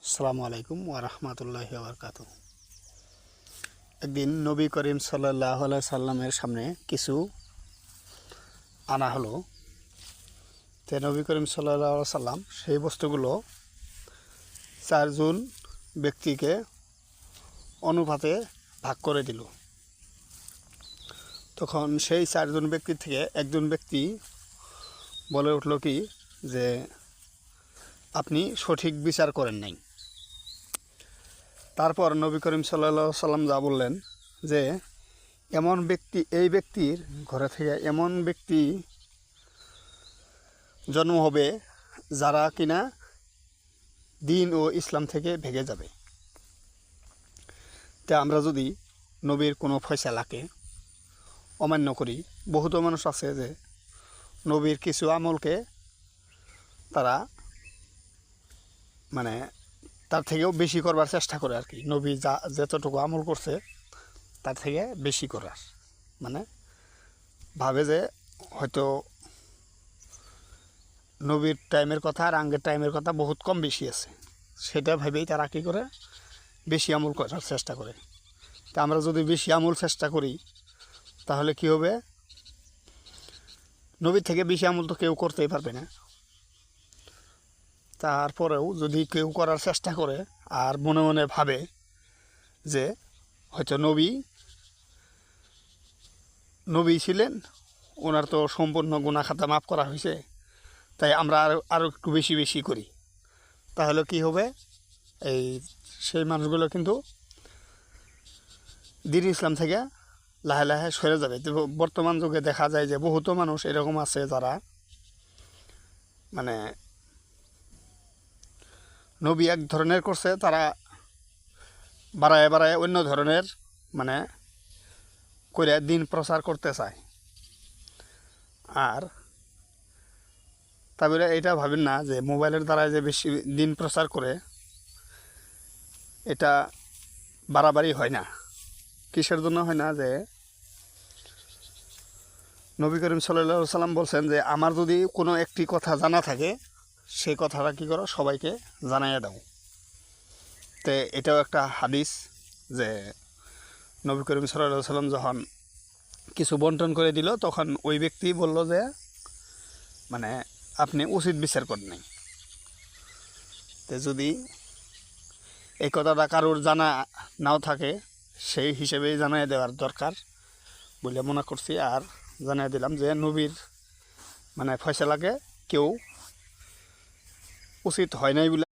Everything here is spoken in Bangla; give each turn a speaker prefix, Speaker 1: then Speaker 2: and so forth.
Speaker 1: আসসালামু আলাইকুম ওয়া রাহমাতুল্লাহি ওয়া বারাকাতুহু। একদিন নবী করিম সাল্লাল্লাহু আলাইহি সাল্লামের সামনে কিছু আনা হলো। তে নবী করিম সাল্লাল্লাহু আলাইহি সাল্লাম সেই বস্তুগুলো চারজন ব্যক্তিকে অনুপাতে ভাগ করে দিল। তখন সেই চারজন ব্যক্তি থেকে একজন ব্যক্তি বলে উঠল কি যে আপনি সঠিক বিচার করেন নাই। তারপর নবী করিম সাল্লাল্লাহু আলাইহি সাল্লাম যা বললেন যে এমন ব্যক্তি, এই ব্যক্তির ঘরে থেকে এমন ব্যক্তি জন্ম হবে যারা কিনা দিন ও ইসলাম থেকে ভেঙে যাবে। তা আমরা যদি নবীর কোনো ফয়সালাকে অমান্য করি, বহুত মানুষ আছে যে নবীর কিছু আমলকে তারা মানে তার থেকেও বেশি করবার চেষ্টা করে আর কি। নবী যতটুকু আমল করছে তার থেকে বেশি করার মানে ভাবে যে হয়তো নবীর টাইমের কথা আর আঙ্গের টাইমের কথা বহুত কম বেশি আছে, সেটা ভেবেই তারা কী করে বেশি আমল করার চেষ্টা করে। তা আমরা যদি বেশি আমল চেষ্টা করি তাহলে কি হবে, নবীর থেকে বেশি আমল তো কেউ করতেই পারবে না। তারপরেও যদি কেউ করার চেষ্টা করে আর মনে মনে ভাবে যে হয়তো নবী ছিলেন, ওনার তো সম্পূর্ণ গুনাহ খাতা মাফ করা হয়েছে, তাই আমরা আরও একটু বেশি বেশি করি, তাহলে কি হবে, এই সেই মানুষগুলো কিন্তু দ্বীন ইসলাম থেকে লাহে লাহে সরে যাবে। তো বর্তমান যুগে দেখা যায় যে বহুত মানুষ এরকম আছে যারা মানে নবী এক ধরনের করছে, তারা বাড়ায় বাড়ায় অন্য ধরনের মানে করে দিন প্রচার করতে চায়। আর তারপরে এটা ভাবেন না যে মোবাইলের দ্বারা যে বেশি দিন প্রচার করে এটা বাড়াবাড়ি হয় না। কিসের জন্য হয় না, যে নবী করিম সাল্লাল্লাহু আলাইহি সাল্লাম বলছেন যে আমার যদি কোনো একটি কথা জানা থাকে সেই কথাটা কী করো, সবাইকে জানাইয়া দাও। তো এটাও একটা হাদিস যে নবী করিম সাল্লাল্লাহু আলাইহি সাল্লাম যখন কিছু বন্টন করে দিল তখন ওই ব্যক্তি বলল যে মানে আপনি উচিত বিচার করেন নাই। তো যদি এই কথাটা কারোর জানা নাও থাকে সেই হিসেবেই জানাই দেওয়ার দরকার বলে মনে করছি। আর জানিয়ে দিলাম যে নবীর মানে ফয়সালাকে কেউ উচিত হয় নাই বলে